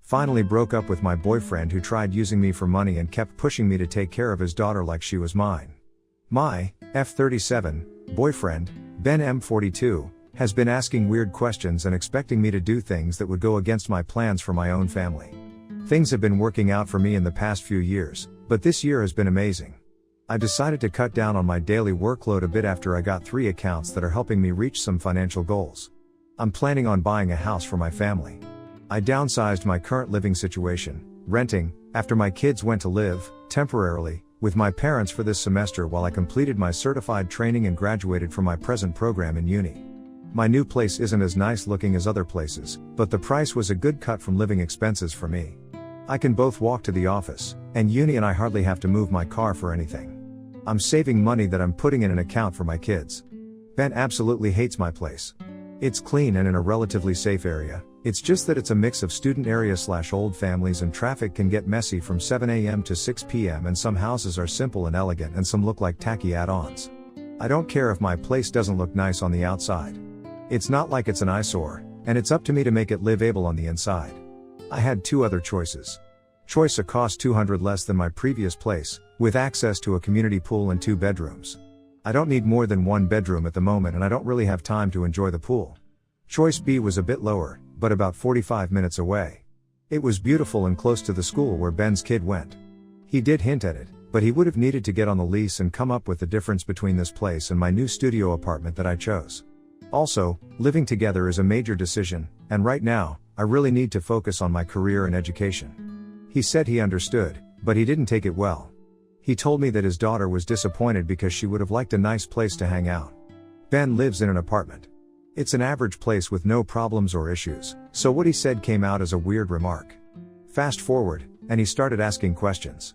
Finally broke up with my boyfriend who tried using me for money and kept pushing me to take care of his daughter like she was mine. My F37 boyfriend, Ben M42, has been asking weird questions and expecting me to do things that would go against my plans for my own family. Things have been working out for me in the past few years, but this year has been amazing. I decided to cut down on my daily workload a bit after I got 3 accounts that are helping me reach some financial goals. I'm planning on buying a house for my family. I downsized my current living situation, renting, after my kids went to live, temporarily, with my parents for this semester while I completed my certified training and graduated from my present program in uni. My new place isn't as nice looking as other places, but the price was a good cut from living expenses for me. I can both walk to the office, and uni and I hardly have to move my car for anything. I'm saving money that I'm putting in an account for my kids. Ben absolutely hates my place. It's clean and in a relatively safe area, it's just that it's a mix of student area/old families and traffic can get messy from 7 a.m. to 6 p.m. and some houses are simple and elegant and some look like tacky add-ons. I don't care if my place doesn't look nice on the outside. It's not like it's an eyesore, and it's up to me to make it liveable on the inside. I had 2 other choices. Choice A cost $200 less than my previous place, with access to a community pool and 2 bedrooms. I don't need more than 1 bedroom at the moment and I don't really have time to enjoy the pool. Choice B was a bit lower, but about 45 minutes away. It was beautiful and close to the school where Ben's kid went. He did hint at it, but he would have needed to get on the lease and come up with the difference between this place and my new studio apartment that I chose. Also, living together is a major decision, and right now, I really need to focus on my career and education. He said he understood, but he didn't take it well. He told me that his daughter was disappointed because she would have liked a nice place to hang out. Ben lives in an apartment. It's an average place with no problems or issues, so what he said came out as a weird remark. Fast forward, and he started asking questions.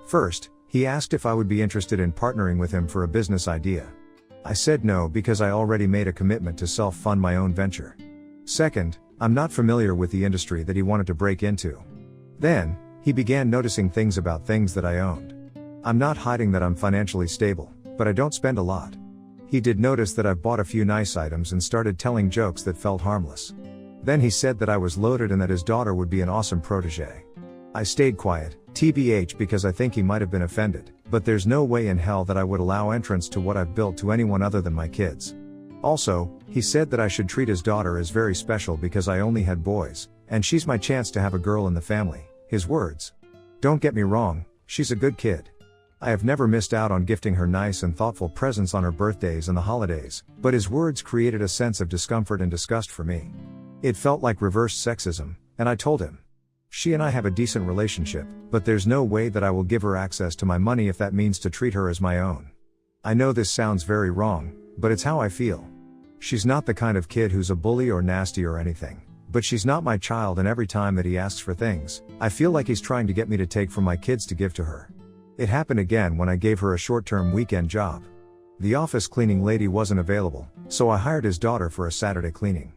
First, he asked if I would be interested in partnering with him for a business idea. I said no because I already made a commitment to self-fund my own venture. Second, I'm not familiar with the industry that he wanted to break into. Then, he began noticing things about things that I owned. I'm not hiding that I'm financially stable, but I don't spend a lot. He did notice that I've bought a few nice items and started telling jokes that felt harmless. Then he said that I was loaded and that his daughter would be an awesome protege. I stayed quiet, TBH, because I think he might have been offended, but there's no way in hell that I would allow entrance to what I've built to anyone other than my kids. Also, he said that I should treat his daughter as very special because I only had boys, and she's my chance to have a girl in the family, his words. Don't get me wrong, she's a good kid. I have never missed out on gifting her nice and thoughtful presents on her birthdays and the holidays, but his words created a sense of discomfort and disgust for me. It felt like reverse sexism, and I told him. She and I have a decent relationship, but there's no way that I will give her access to my money if that means to treat her as my own. I know this sounds very wrong, but it's how I feel. She's not the kind of kid who's a bully or nasty or anything, but she's not my child, and every time that he asks for things, I feel like he's trying to get me to take from my kids to give to her. It happened again when I gave her a short-term weekend job. The office cleaning lady wasn't available, so I hired his daughter for a Saturday cleaning.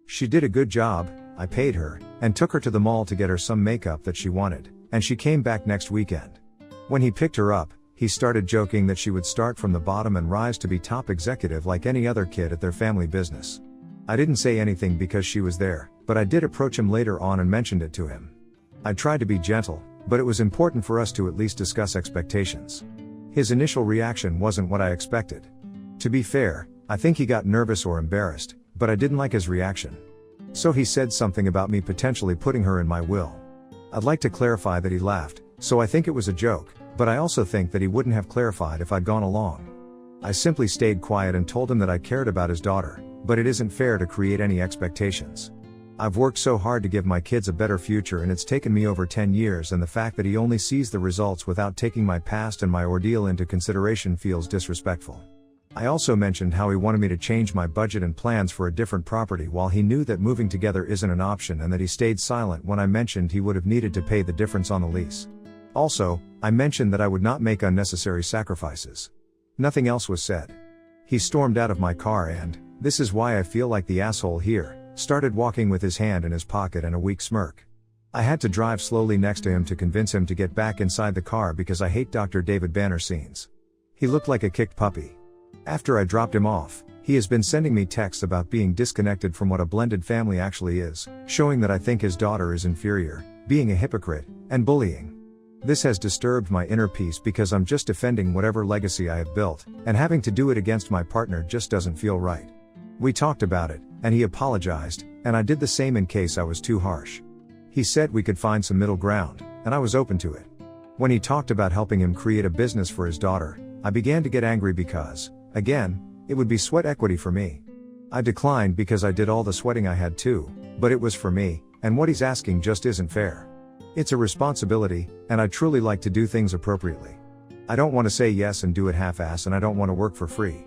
She did a good job, I paid her, and took her to the mall to get her some makeup that she wanted, and she came back next weekend. When he picked her up, he started joking that she would start from the bottom and rise to be top executive like any other kid at their family business. I didn't say anything because she was there, but I did approach him later on and mentioned it to him. I tried to be gentle, but it was important for us to at least discuss expectations. His initial reaction wasn't what I expected. To be fair, I think he got nervous or embarrassed, but I didn't like his reaction. So he said something about me potentially putting her in my will. I'd like to clarify that he laughed, so I think it was a joke, but I also think that he wouldn't have clarified if I'd gone along. I simply stayed quiet and told him that I cared about his daughter, but it isn't fair to create any expectations. I've worked so hard to give my kids a better future, and it's taken me over 10 years, and the fact that he only sees the results without taking my past and my ordeal into consideration feels disrespectful. I also mentioned how he wanted me to change my budget and plans for a different property while he knew that moving together isn't an option, and that he stayed silent when I mentioned he would have needed to pay the difference on the lease. Also, I mentioned that I would not make unnecessary sacrifices. Nothing else was said. He stormed out of my car and, this is why I feel like the asshole here, started walking with his hand in his pocket and a weak smirk. I had to drive slowly next to him to convince him to get back inside the car because I hate Dr. David Banner scenes. He looked like a kicked puppy. After I dropped him off, he has been sending me texts about being disconnected from what a blended family actually is, showing that I think his daughter is inferior, being a hypocrite, and bullying. This has disturbed my inner peace because I'm just defending whatever legacy I have built, and having to do it against my partner just doesn't feel right. We talked about it, and he apologized, and I did the same in case I was too harsh. He said we could find some middle ground, and I was open to it. When he talked about helping him create a business for his daughter, I began to get angry because, again, it would be sweat equity for me. I declined because I did all the sweating I had to, but it was for me, and what he's asking just isn't fair. It's a responsibility, and I truly like to do things appropriately. I don't want to say yes and do it half-ass, and I don't want to work for free.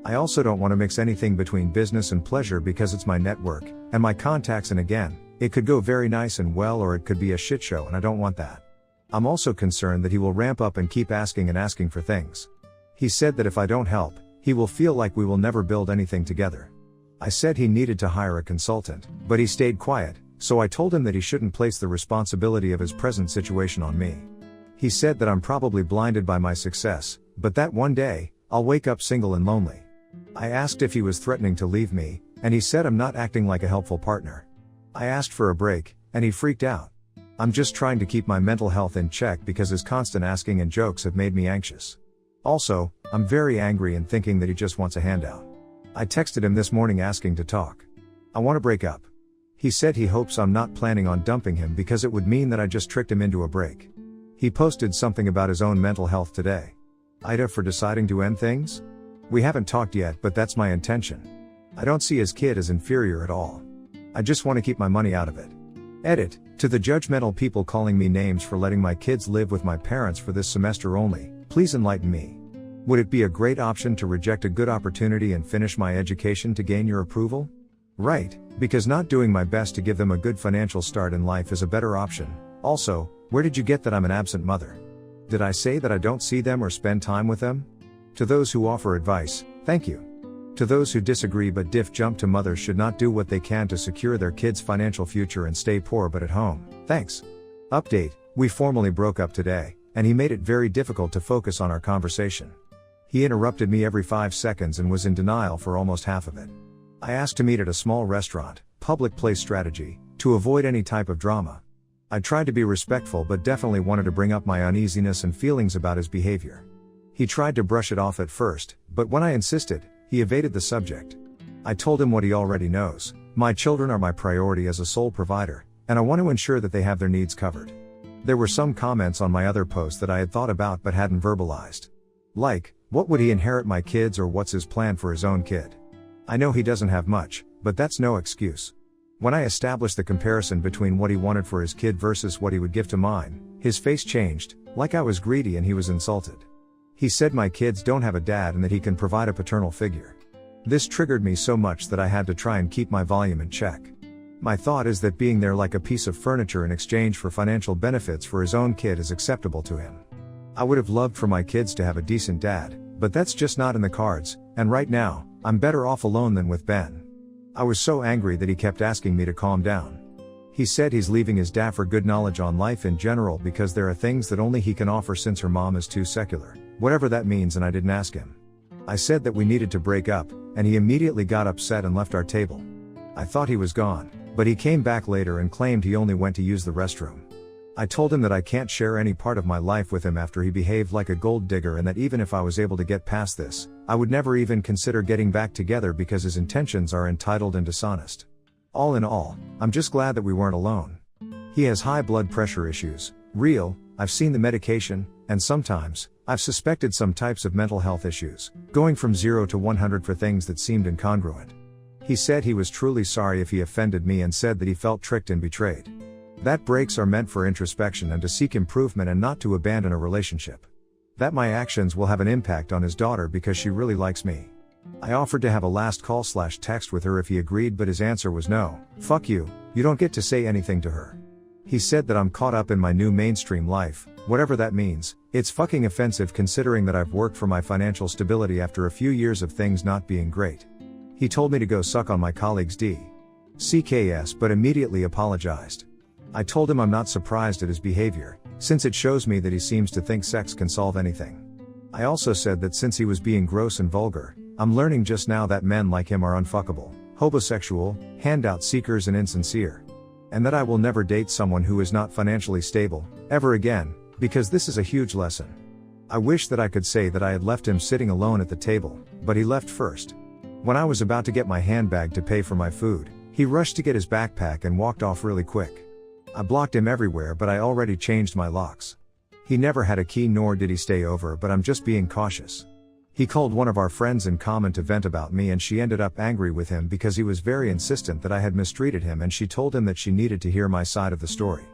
I also don't want to mix anything between business and pleasure because it's my network, and my contacts, and again, it could go very nice and well or it could be a shit show, and I don't want that. I'm also concerned that he will ramp up and keep asking and asking for things. He said that if I don't help, he will feel like we will never build anything together. I said he needed to hire a consultant, but he stayed quiet, so I told him that he shouldn't place the responsibility of his present situation on me. He said that I'm probably blinded by my success, but that one day, I'll wake up single and lonely. I asked if he was threatening to leave me, and he said I'm not acting like a helpful partner. I asked for a break, and he freaked out. I'm just trying to keep my mental health in check because his constant asking and jokes have made me anxious. Also, I'm very angry and thinking that he just wants a handout. I texted him this morning asking to talk. I want to break up. He said he hopes I'm not planning on dumping him because it would mean that I just tricked him into a break. He posted something about his own mental health today. Ida for deciding to end things? We haven't talked yet, but that's my intention. I don't see his kid as inferior at all. I just want to keep my money out of it. Edit, to the judgmental people calling me names for letting my kids live with my parents for this semester only, please enlighten me. Would it be a great option to reject a good opportunity and finish my education to gain your approval? Right, because not doing my best to give them a good financial start in life is a better option. Also, where did you get that I'm an absent mother? Did I say that I don't see them or spend time with them? To those who offer advice, thank you. To those who disagree but jump to mothers should not do what they can to secure their kids' financial future and stay poor but at home, thanks. Update, we formally broke up today, and he made it very difficult to focus on our conversation. He interrupted me every 5 seconds and was in denial for almost half of it. I asked to meet at a small restaurant, public place strategy, to avoid any type of drama. I tried to be respectful but definitely wanted to bring up my uneasiness and feelings about his behavior. He tried to brush it off at first, but when I insisted, he evaded the subject. I told him what he already knows: my children are my priority as a sole provider, and I want to ensure that they have their needs covered. There were some comments on my other post that I had thought about but hadn't verbalized. Like, what would he inherit my kids, or what's his plan for his own kid? I know he doesn't have much, but that's no excuse. When I established the comparison between what he wanted for his kid versus what he would give to mine, his face changed, like I was greedy and he was insulted. He said my kids don't have a dad and that he can provide a paternal figure. This triggered me so much that I had to try and keep my volume in check. My thought is that being there like a piece of furniture in exchange for financial benefits for his own kid is acceptable to him. I would have loved for my kids to have a decent dad, but that's just not in the cards, and right now, I'm better off alone than with Ben. I was so angry that he kept asking me to calm down. He said he's leaving his dad for good knowledge on life in general because there are things that only he can offer since her mom is too secular, whatever that means, and I didn't ask him. I said that we needed to break up, and he immediately got upset and left our table. I thought he was gone, but he came back later and claimed he only went to use the restroom. I told him that I can't share any part of my life with him after he behaved like a gold digger, and that even if I was able to get past this, I would never even consider getting back together because his intentions are entitled and dishonest. All in all, I'm just glad that we weren't alone. He has high blood pressure issues, real, I've seen the medication, and sometimes, I've suspected some types of mental health issues, going from 0 to 100 for things that seemed incongruent. He said he was truly sorry if he offended me and said that he felt tricked and betrayed. That breaks are meant for introspection and to seek improvement and not to abandon a relationship. That my actions will have an impact on his daughter because she really likes me. I offered to have a last call/text with her if he agreed, but his answer was no. Fuck you, you don't get to say anything to her. He said that I'm caught up in my new mainstream life, whatever that means. It's fucking offensive considering that I've worked for my financial stability after a few years of things not being great. He told me to go suck on my colleague's DCKS but immediately apologized. I told him I'm not surprised at his behavior, since it shows me that he seems to think sex can solve anything. I also said that since he was being gross and vulgar, I'm learning just now that men like him are unfuckable, homosexual, handout seekers and insincere. And that I will never date someone who is not financially stable, ever again, because this is a huge lesson. I wish that I could say that I had left him sitting alone at the table, but he left first. When I was about to get my handbag to pay for my food, he rushed to get his backpack and walked off really quick. I blocked him everywhere, but I already changed my locks. He never had a key, nor did he stay over, but I'm just being cautious. He called one of our friends in common to vent about me, and she ended up angry with him because he was very insistent that I had mistreated him, and she told him that she needed to hear my side of the story.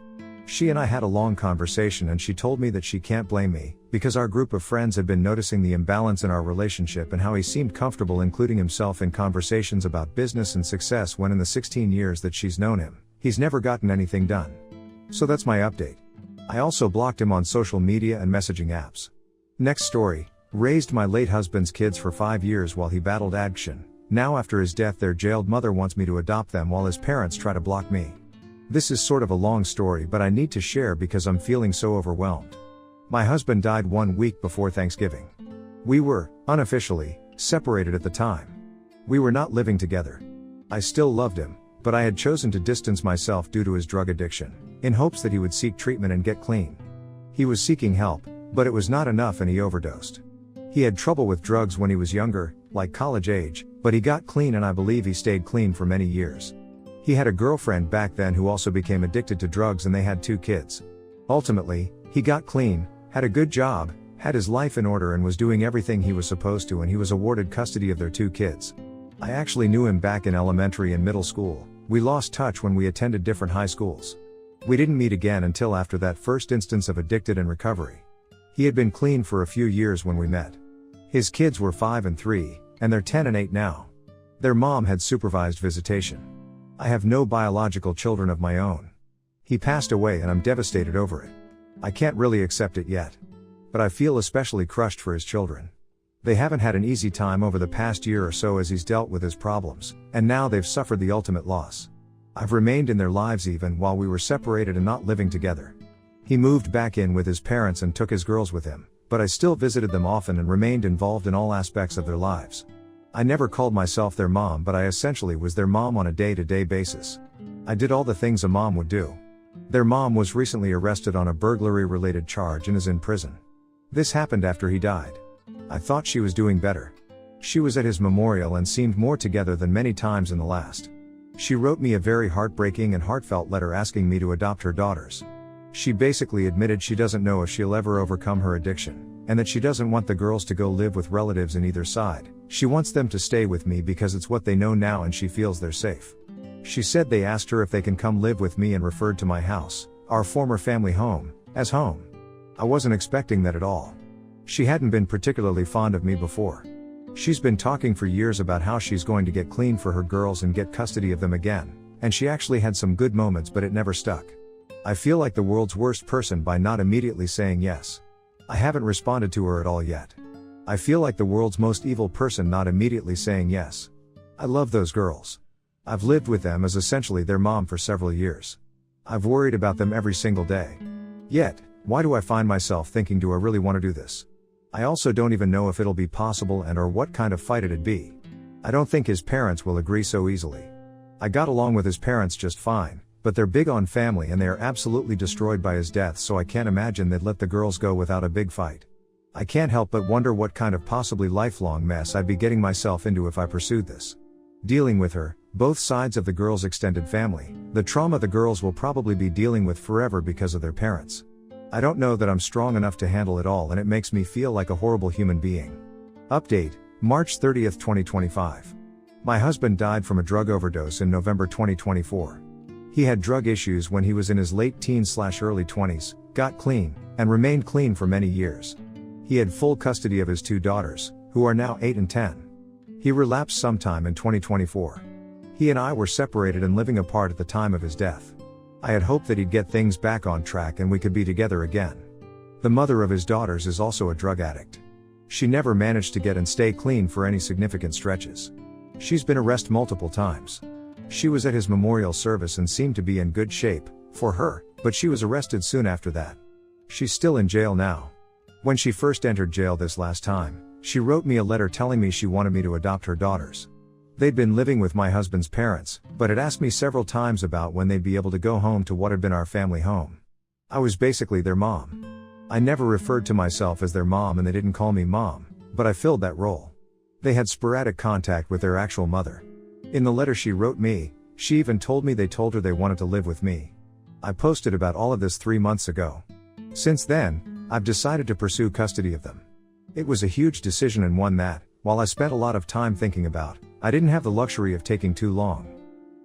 She and I had a long conversation, and she told me that she can't blame me, because our group of friends had been noticing the imbalance in our relationship and how he seemed comfortable including himself in conversations about business and success when in the 16 years that she's known him, he's never gotten anything done. So that's my update. I also blocked him on social media and messaging apps. Next story. Raised my late husband's kids for 5 years while he battled addiction. Now after his death their jailed mother wants me to adopt them while his parents try to block me. This is sort of a long story, but I need to share because I'm feeling so overwhelmed. My husband died 1 week before Thanksgiving. We were, unofficially, separated at the time. We were not living together. I still loved him, but I had chosen to distance myself due to his drug addiction, in hopes that he would seek treatment and get clean. He was seeking help, but it was not enough and he overdosed. He had trouble with drugs when he was younger, like college age, but he got clean and I believe he stayed clean for many years. He had a girlfriend back then who also became addicted to drugs and they had 2 kids. Ultimately, he got clean, had a good job, had his life in order and was doing everything he was supposed to, and he was awarded custody of their 2 kids. I actually knew him back in elementary and middle school. We lost touch when we attended different high schools. We didn't meet again until after that first instance of addicted and recovery. He had been clean for a few years when we met. His kids were 5 and 3, and they're 10 and 8 now. Their mom had supervised visitation. I have no biological children of my own. He passed away and I'm devastated over it. I can't really accept it yet. But I feel especially crushed for his children. They haven't had an easy time over the past year or so as he's dealt with his problems, and now they've suffered the ultimate loss. I've remained in their lives even while we were separated and not living together. He moved back in with his parents and took his girls with him, but I still visited them often and remained involved in all aspects of their lives. I never called myself their mom, but I essentially was their mom on a day-to-day basis. I did all the things a mom would do. Their mom was recently arrested on a burglary-related charge and is in prison. This happened after he died. I thought she was doing better. She was at his memorial and seemed more together than many times in the last. She wrote me a very heartbreaking and heartfelt letter asking me to adopt her daughters. She basically admitted she doesn't know if she'll ever overcome her addiction, and that she doesn't want the girls to go live with relatives in either side. She wants them to stay with me because it's what they know now and she feels they're safe. She said they asked her if they can come live with me and referred to my house, our former family home, as home. I wasn't expecting that at all. She hadn't been particularly fond of me before. She's been talking for years about how she's going to get clean for her girls and get custody of them again, and she actually had some good moments, but it never stuck. I feel like the world's worst person by not immediately saying yes. I haven't responded to her at all yet. I feel like the world's most evil person not immediately saying yes. I love those girls. I've lived with them as essentially their mom for several years. I've worried about them every single day. Yet, why do I find myself thinking, do I really want to do this? I also don't even know if it'll be possible and or what kind of fight it'd be. I don't think his parents will agree so easily. I got along with his parents just fine, but they're big on family and they are absolutely destroyed by his death, so I can't imagine they'd let the girls go without a big fight. I can't help but wonder what kind of possibly lifelong mess I'd be getting myself into if I pursued this. Dealing with her, both sides of the girls' extended family, the trauma the girls will probably be dealing with forever because of their parents. I don't know that I'm strong enough to handle it all and it makes me feel like a horrible human being. Update, March 30th, 2025. My husband died from a drug overdose in November 2024. He had drug issues when he was in his late teens/early 20s, got clean, and remained clean for many years. He had full custody of his 2 daughters, who are now 8 and 10. He relapsed sometime in 2024. He and I were separated and living apart at the time of his death. I had hoped that he'd get things back on track and we could be together again. The mother of his daughters is also a drug addict. She never managed to get and stay clean for any significant stretches. She's been arrested multiple times. She was at his memorial service and seemed to be in good shape, for her, but she was arrested soon after that. She's still in jail now. When she first entered jail this last time, she wrote me a letter telling me she wanted me to adopt her daughters. They'd been living with my husband's parents, but had asked me several times about when they'd be able to go home to what had been our family home. I was basically their mom. I never referred to myself as their mom and they didn't call me mom, but I filled that role. They had sporadic contact with their actual mother. In the letter she wrote me, she even told me they told her they wanted to live with me. I posted about all of this 3 months ago. Since then, I've decided to pursue custody of them. It was a huge decision and one that, while I spent a lot of time thinking about, I didn't have the luxury of taking too long.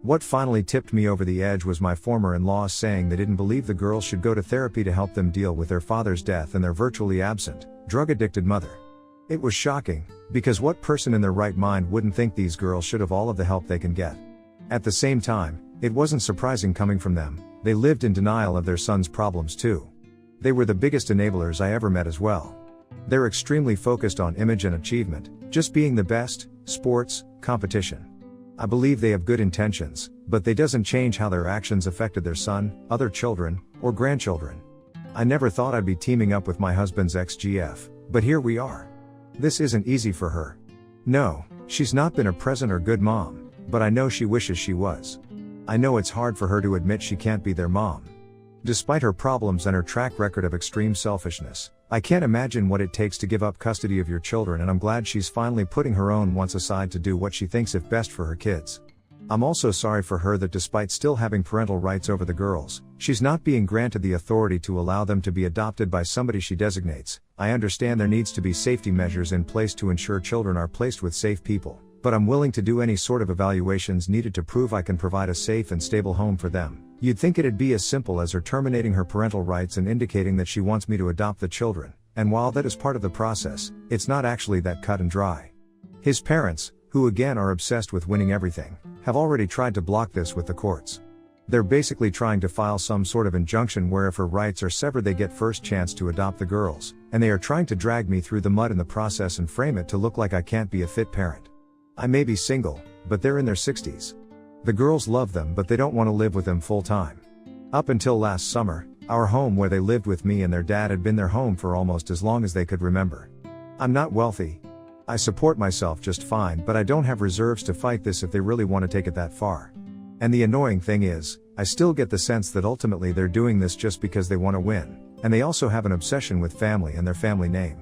What finally tipped me over the edge was my former in-laws saying they didn't believe the girls should go to therapy to help them deal with their father's death and their virtually absent, drug-addicted mother. It was shocking, because what person in their right mind wouldn't think these girls should have all of the help they can get? At the same time, it wasn't surprising coming from them. They lived in denial of their son's problems too. They were the biggest enablers I ever met as well. They're extremely focused on image and achievement, just being the best, sports, competition. I believe they have good intentions, but they doesn't change how their actions affected their son, other children, or grandchildren. I never thought I'd be teaming up with my husband's ex-GF, but here we are. This isn't easy for her. No, she's not been a present or good mom, but I know she wishes she was. I know it's hard for her to admit she can't be their mom. Despite her problems and her track record of extreme selfishness, I can't imagine what it takes to give up custody of your children, and I'm glad she's finally putting her own wants aside to do what she thinks is best for her kids. I'm also sorry for her that despite still having parental rights over the girls, she's not being granted the authority to allow them to be adopted by somebody she designates. I understand there needs to be safety measures in place to ensure children are placed with safe people, but I'm willing to do any sort of evaluations needed to prove I can provide a safe and stable home for them. You'd think it'd be as simple as her terminating her parental rights and indicating that she wants me to adopt the children, and while that is part of the process, it's not actually that cut and dry. His parents, who again are obsessed with winning everything, have already tried to block this with the courts. They're basically trying to file some sort of injunction where if her rights are severed they get first chance to adopt the girls, and they are trying to drag me through the mud in the process and frame it to look like I can't be a fit parent. I may be single, but they're in their 60s. The girls love them but they don't want to live with them full time. Up until last summer, our home where they lived with me and their dad had been their home for almost as long as they could remember. I'm not wealthy. I support myself just fine, but I don't have reserves to fight this if they really want to take it that far. And the annoying thing is, I still get the sense that ultimately they're doing this just because they want to win, and they also have an obsession with family and their family name.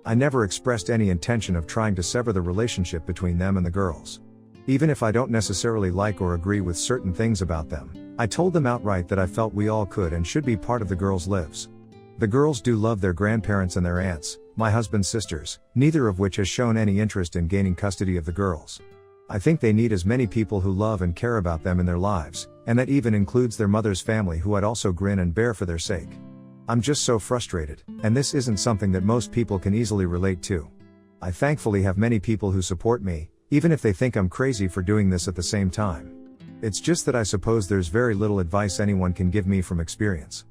I never expressed any intention of trying to sever the relationship between them and the girls. Even if I don't necessarily like or agree with certain things about them, I told them outright that I felt we all could and should be part of the girls' lives. The girls do love their grandparents and their aunts, my husband's sisters, neither of which has shown any interest in gaining custody of the girls. I think they need as many people who love and care about them in their lives, and that even includes their mother's family who I'd also grin and bear for their sake. I'm just so frustrated, and this isn't something that most people can easily relate to. I thankfully have many people who support me, even if they think I'm crazy for doing this at the same time. It's just that I suppose there's very little advice anyone can give me from experience.